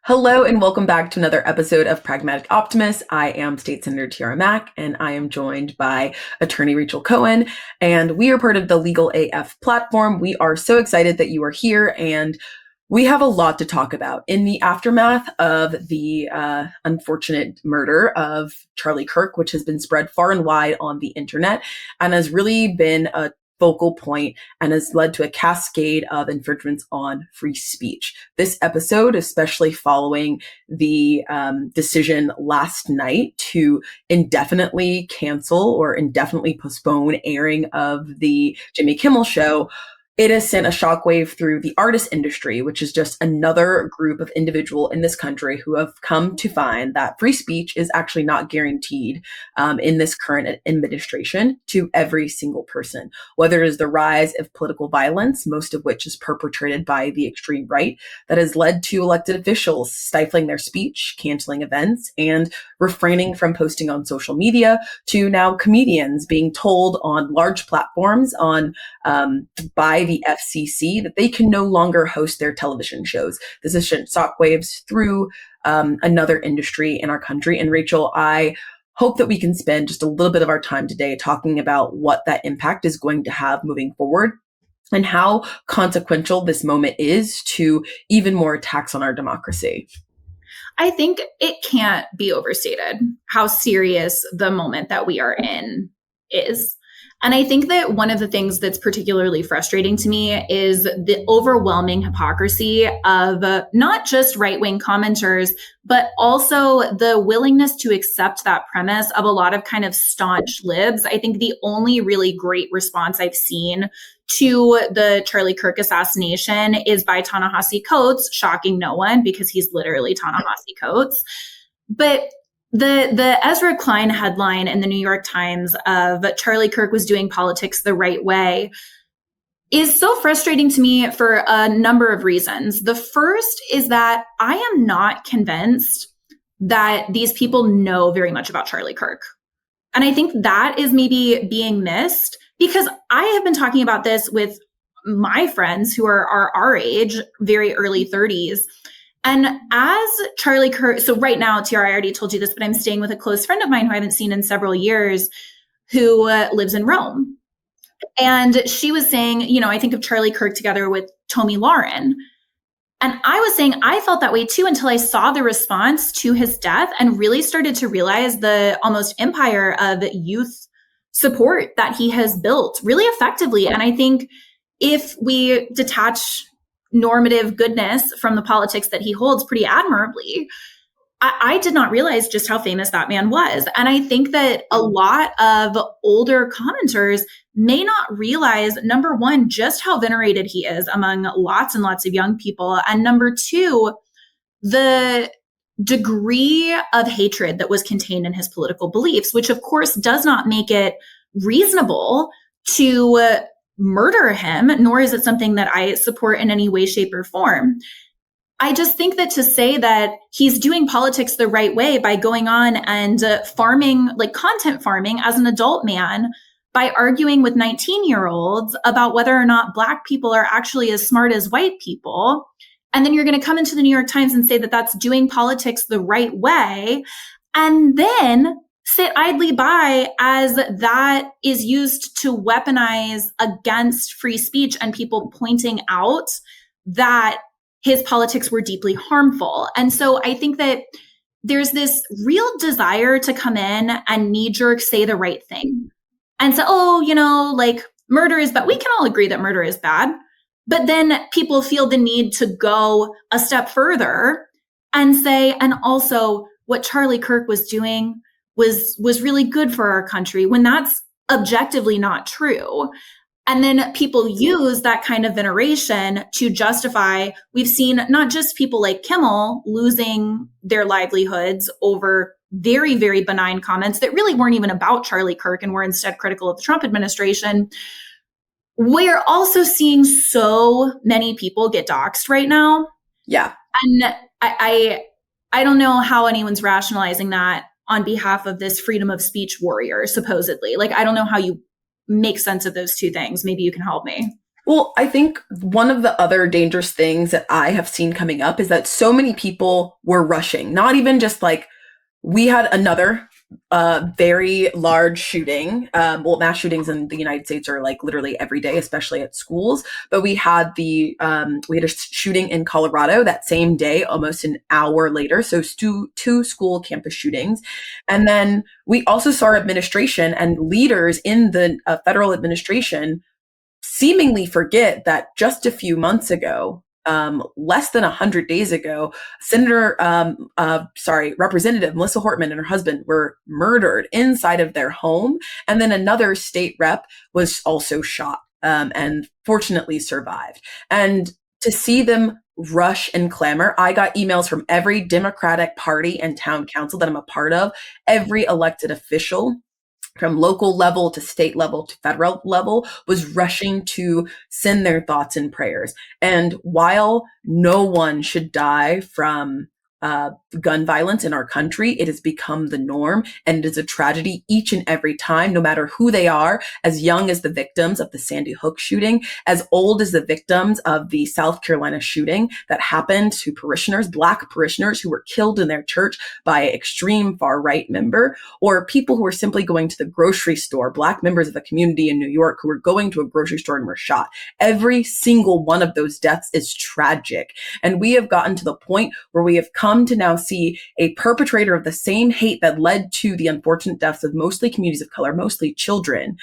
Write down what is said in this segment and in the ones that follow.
Hello and welcome back to another episode of Pragmatic Optimists. I am State Senator Tiara Mack, and I am joined by Attorney Rachel Cohen, and we are part of the Legal AF platform. We are so excited that you are here, and we have a lot to talk about. In the aftermath of the unfortunate murder of Charlie Kirk, which has been spread far and wide on the internet and has really been a focal point and has led to a cascade of infringements on free speech. This episode, especially following the decision last night to indefinitely cancel or indefinitely postpone airing of the Jimmy Kimmel show, it has sent a shockwave through the artist industry, which is just another group of individuals in this country who have come to find that free speech is actually not guaranteed in this current administration to every single person, whether it is the rise of political violence, most of which is perpetrated by the extreme right, that has led to elected officials stifling their speech, canceling events, and refraining from posting on social media, to now comedians being told on large platforms by the FCC that they can no longer host their television shows. This has sent shockwaves through another industry in our country. And Rachel, I hope that we can spend just a little bit of our time today talking about what that impact is going to have moving forward and how consequential this moment is to even more attacks on our democracy. I think it can't be overstated how serious the moment that we are in is. And I think that one of the things that's particularly frustrating to me is the overwhelming hypocrisy of not just right-wing commenters, but also the willingness to accept that premise of a lot of kind of staunch libs. I think the only really great response I've seen to the Charlie Kirk assassination is by Ta-Nehisi Coates, shocking no one because he's literally Ta-Nehisi Coates. But the Ezra Klein headline in the New York Times of Charlie Kirk was doing politics the right way is so frustrating to me for a number of reasons. The first is that I am not convinced that these people know very much about Charlie Kirk. And I think that is maybe being missed because I have been talking about this with my friends who are our age, very early 30s. And as Charlie Kirk, so right now, Tiara, I already told you this, but I'm staying with a close friend of mine who I haven't seen in several years who lives in Rome. And she was saying, I think of Charlie Kirk together with Tomi Lahren. And I was saying, I felt that way too until I saw the response to his death and really started to realize the almost empire of youth support that he has built really effectively. And I think if we detach normative goodness from the politics that he holds pretty admirably, I did not realize just how famous that man was. And I think that a lot of older commenters may not realize, number one, just how venerated he is among lots and lots of young people. And number two, the degree of hatred that was contained in his political beliefs, which of course does not make it reasonable to murder him, nor is it something that I support in any way, shape, or form. I just think that to say that he's doing politics the right way by going on and farming, like content farming as an adult man, by arguing with 19-year-olds about whether or not Black people are actually as smart as white people, and then you're going to come into the New York Times and say that that's doing politics the right way, and then sit idly by as that is used to weaponize against free speech and people pointing out that his politics were deeply harmful. And so I think that there's this real desire to come in and knee-jerk say the right thing and say, murder is bad. We can all agree that murder is bad. But then people feel the need to go a step further and say, and also what Charlie Kirk was doing was really good for our country, when that's objectively not true. And then people use that kind of veneration to justify, we've seen not just people like Kimmel losing their livelihoods over very, very benign comments that really weren't even about Charlie Kirk and were instead critical of the Trump administration. We're also seeing so many people get doxxed right now. Yeah. And I don't know how anyone's rationalizing that on behalf of this freedom of speech warrior, supposedly. Like, I don't know how you make sense of those two things. Maybe you can help me. Well, I think one of the other dangerous things that I have seen coming up is that so many people were rushing, not even just like we had another very large shooting. Well, mass shootings in the United States are like literally every day, especially at schools. But we had a shooting in Colorado that same day, almost an hour later. So two school campus shootings, and then we also saw our administration and leaders in the federal administration seemingly forget that just a few months ago, less than 100 days ago, Representative Melissa Hortman and her husband were murdered inside of their home. And then another state rep was also shot, and fortunately survived. And to see them rush and clamor, I got emails from every Democratic Party and town council that I'm a part of, every elected official from local level to state level to federal level was rushing to send their thoughts and prayers. And while no one should die from gun violence in our country, it has become the norm, and it is a tragedy each and every time, no matter who they are, as young as the victims of the Sandy Hook shooting, as old as the victims of the South Carolina shooting that happened to parishioners, Black parishioners who were killed in their church by an extreme far-right member, or people who were simply going to the grocery store, Black members of a community in New York who were going to a grocery store and were shot. Every single one of those deaths is tragic. And we have gotten to the point where we have come to now see a perpetrator of the same hate that led to the unfortunate deaths of mostly communities of color, mostly children.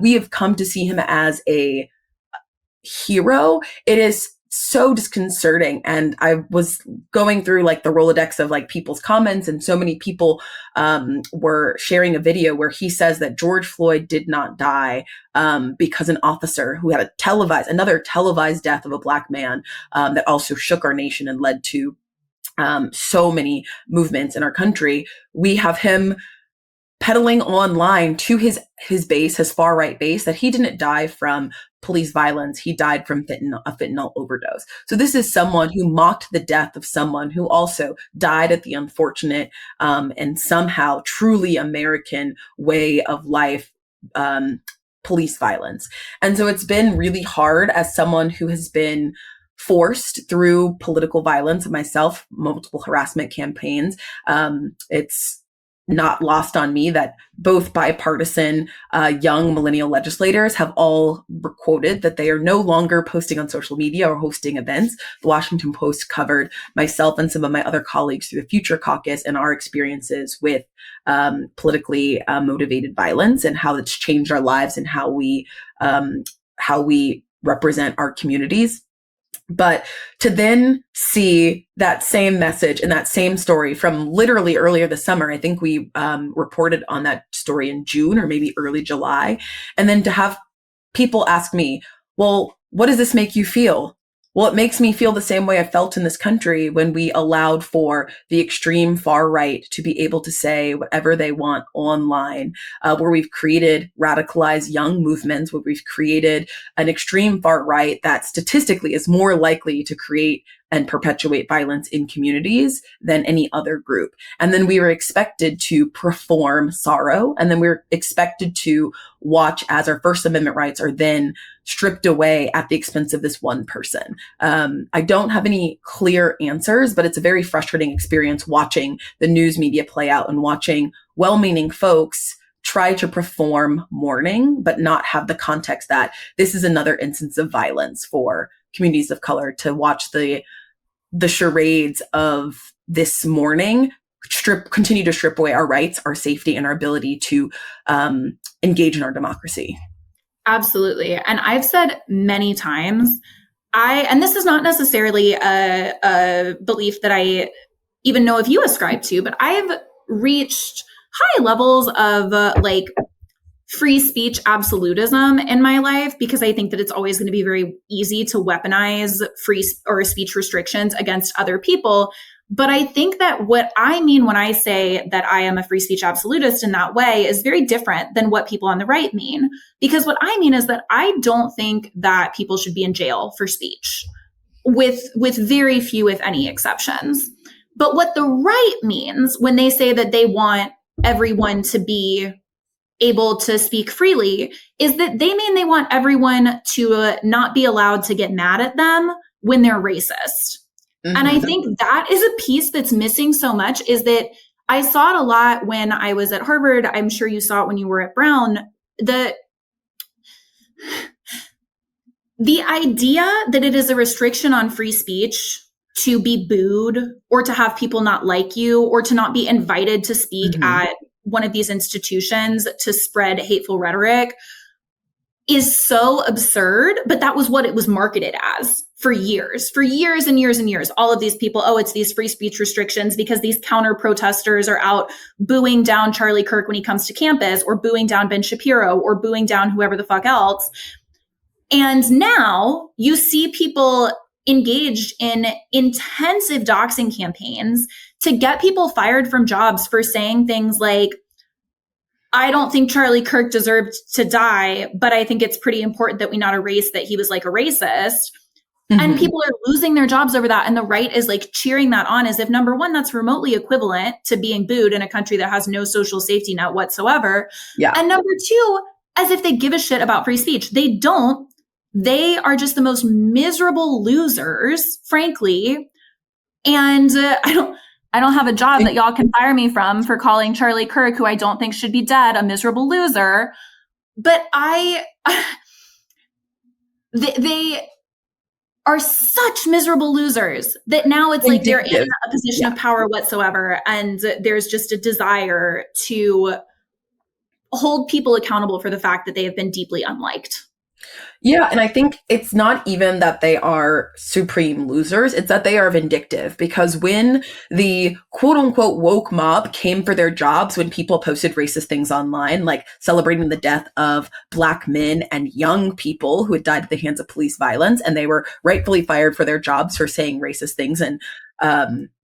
We have come to see him as a hero. It is so disconcerting. And I was going through like the Rolodex of like people's comments, and so many people were sharing a video where he says that George Floyd did not die because an officer who had another televised death of a Black man that also shook our nation and led to so many movements in our country. We have him peddling online to his base, his far right base, that he didn't die from police violence. He died from a fentanyl overdose. So this is someone who mocked the death of someone who also died at the unfortunate and somehow truly American way of life, police violence. And so it's been really hard as someone who has been forced through political violence, myself, multiple harassment campaigns. It's not lost on me that both bipartisan young millennial legislators have all quoted that they are no longer posting on social media or hosting events. The Washington Post covered myself and some of my other colleagues through the Future Caucus and our experiences with politically motivated violence and how it's changed our lives and how we represent our communities. But to then see that same message and that same story from literally earlier this summer, I think we reported on that story in June or maybe early July. And then to have people ask me, well, what does this make you feel? Well, it makes me feel the same way I felt in this country when we allowed for the extreme far right to be able to say whatever they want online, where we've created radicalized young movements, where we've created an extreme far right that statistically is more likely to create and perpetuate violence in communities than any other group. And then we were expected to perform sorrow. And then we're expected to watch as our First Amendment rights are then stripped away at the expense of this one person. I don't have any clear answers, but it's a very frustrating experience watching the news media play out and watching well-meaning folks try to perform mourning, but not have the context that this is another instance of violence for communities of color, to watch the charades of this mourning continue to strip away our rights, our safety, and our ability to engage in our democracy. Absolutely. And I've said many times, and this is not necessarily a belief that I even know if you ascribe to, but I've reached high levels of free speech absolutism in my life, because I think that it's always going to be very easy to weaponize free or speech restrictions against other people. But I think that what I mean when I say that I am a free speech absolutist in that way is very different than what people on the right mean. Because what I mean is that I don't think that people should be in jail for speech, with very few, if any, exceptions. But what the right means when they say that they want everyone to be able to speak freely is that they mean they want everyone to not be allowed to get mad at them when they're racist. Mm-hmm. And I think that is a piece that's missing so much, is that I saw it a lot when I was at Harvard. I'm sure you saw it when you were at Brown. The idea that it is a restriction on free speech to be booed or to have people not like you or to not be invited to speak at one of these institutions to spread hateful rhetoric is so absurd, but that was what it was marketed as for years and years and years. All of these people, oh, it's these free speech restrictions because these counter protesters are out booing down Charlie Kirk when he comes to campus, or booing down Ben Shapiro, or booing down whoever the fuck else. And now you see people engaged in intensive doxing campaigns to get people fired from jobs for saying things like, I don't think Charlie Kirk deserved to die, but I think it's pretty important that we not erase that he was like a racist. Mm-hmm. And people are losing their jobs over that. And the right is like cheering that on as if, number one, that's remotely equivalent to being booed in a country that has no social safety net whatsoever. Yeah. And number two, as if they give a shit about free speech. They don't. They are just the most miserable losers, frankly. And I don't have a job that y'all can fire me from for calling Charlie Kirk, who I don't think should be dead, a miserable loser. But they are such miserable losers that now it's like they're in a position of power whatsoever. And there's just a desire to hold people accountable for the fact that they have been deeply unliked. Yeah, and I think it's not even that they are supreme losers, it's that they are vindictive, because when the quote unquote woke mob came for their jobs, when people posted racist things online, like celebrating the death of Black men and young people who had died at the hands of police violence, and they were rightfully fired for their jobs for saying racist things and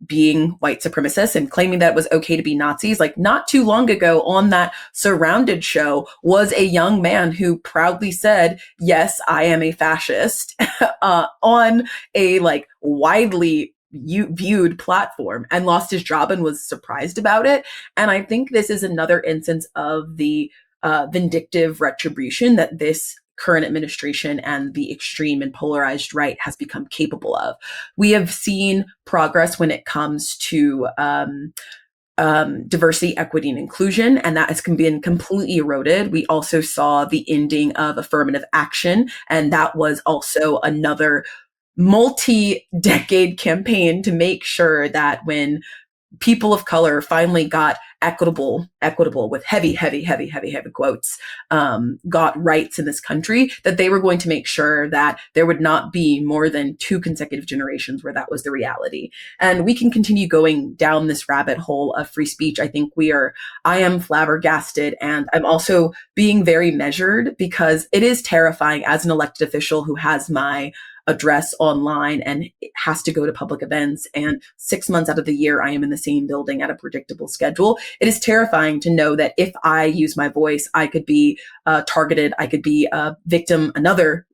being white supremacists and claiming that it was okay to be Nazis. Like, not too long ago on that Surrounded show was a young man who proudly said, yes, I am a fascist on a like widely viewed platform, and lost his job and was surprised about it. And I think this is another instance of the vindictive retribution that this current administration and the extreme and polarized right has become capable of. We have seen progress when it comes to diversity, equity, and inclusion, and that has been completely eroded. We also saw the ending of affirmative action, and that was also another multi-decade campaign to make sure that when people of color finally got equitable with heavy quotes, got rights in this country, that they were going to make sure that there would not be more than 2 consecutive generations where that was the reality. And we can continue going down this rabbit hole of free speech. I think I am flabbergasted, and I'm also being very measured, because it is terrifying as an elected official who has my address online and has to go to public events, and 6 months out of the year I am in the same building at a predictable schedule. It is terrifying to know that if I use my voice, I could be targeted. I could be a victim, another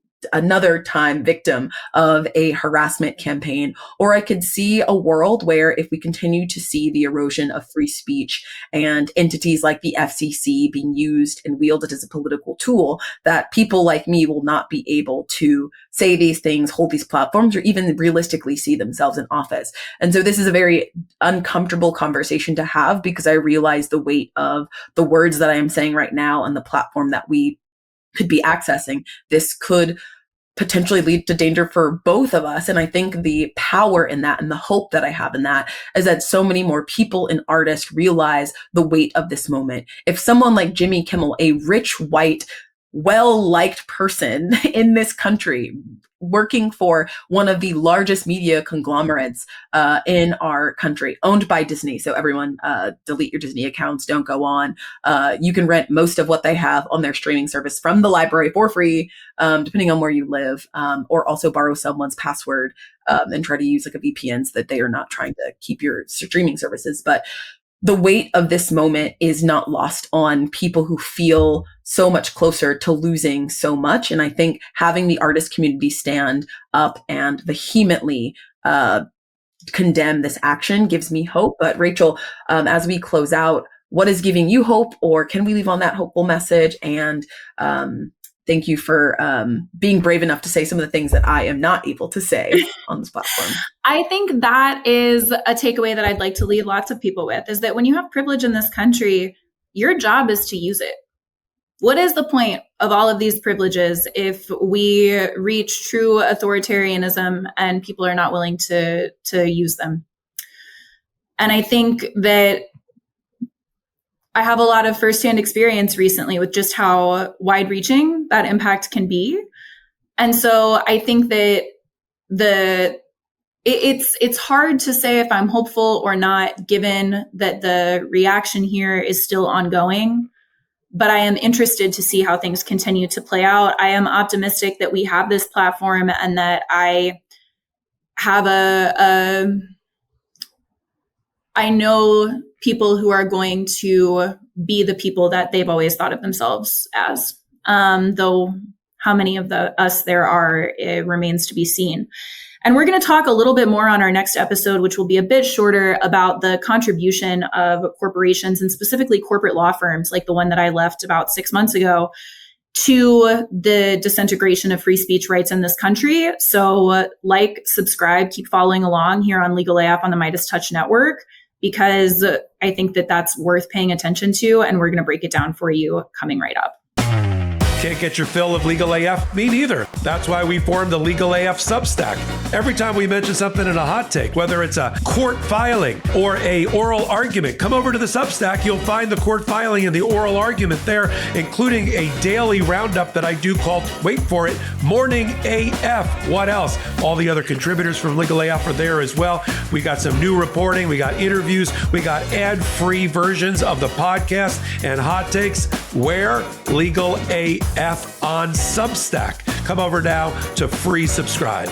time victim of a harassment campaign, or I could see a world where, if we continue to see the erosion of free speech and entities like the FCC being used and wielded as a political tool, that people like me will not be able to say these things, hold these platforms, or even realistically see themselves in office. And so this is a very uncomfortable conversation to have, because I realize the weight of the words that I am saying right now and the platform that we could be accessing. This could potentially lead to danger for both of us. And I think the power in that and the hope that I have in that is that so many more people and artists realize the weight of this moment. If someone like Jimmy Kimmel, a rich, white, well-liked person in this country, working for one of the largest media conglomerates in our country, owned by Disney. So everyone, delete your Disney accounts, don't go on. You can rent most of what they have on their streaming service from the library for free, depending on where you live, or also borrow someone's password and try to use like a VPN so that they are not trying to keep your streaming services. But the weight of this moment is not lost on people who feel so much closer to losing so much. And I think having the artist community stand up and vehemently condemn this action gives me hope. But Rachel, as we close out, what is giving you hope, or can we leave on that hopeful message? And thank you for being brave enough to say some of the things that I am not able to say on this platform. I think that is a takeaway that I'd like to leave lots of people with, is that when you have privilege in this country, your job is to use it. What is the point of all of these privileges if we reach true authoritarianism and people are not willing to use them? And I think that I have a lot of firsthand experience recently with just how wide-reaching that impact can be. And so I think that it's hard to say if I'm hopeful or not, given that the reaction here is still ongoing. But I am interested to see how things continue to play out. I am optimistic that we have this platform and that I have I know people who are going to be the people that they've always thought of themselves as. Though how many of us there are, it remains to be seen. And we're going to talk a little bit more on our next episode, which will be a bit shorter, about the contribution of corporations and specifically corporate law firms like the one that I left about 6 months ago to the disintegration of free speech rights in this country. So subscribe, keep following along here on Legal AF on the Midas Touch Network, because I think that that's worth paying attention to. And we're going to break it down for you coming right up. Can't get your fill of Legal AF? Me neither. That's why we formed the Legal AF Substack. Every time we mention something in a hot take, whether it's a court filing or a oral argument, come over to the Substack. You'll find the court filing and the oral argument there, including a daily roundup that I do called, wait for it, Morning AF. What else? All the other contributors from Legal AF are there as well. We got some new reporting. We got interviews. We got ad-free versions of the podcast and hot takes. Where? Legal AF on Substack. Come over now to free subscribe.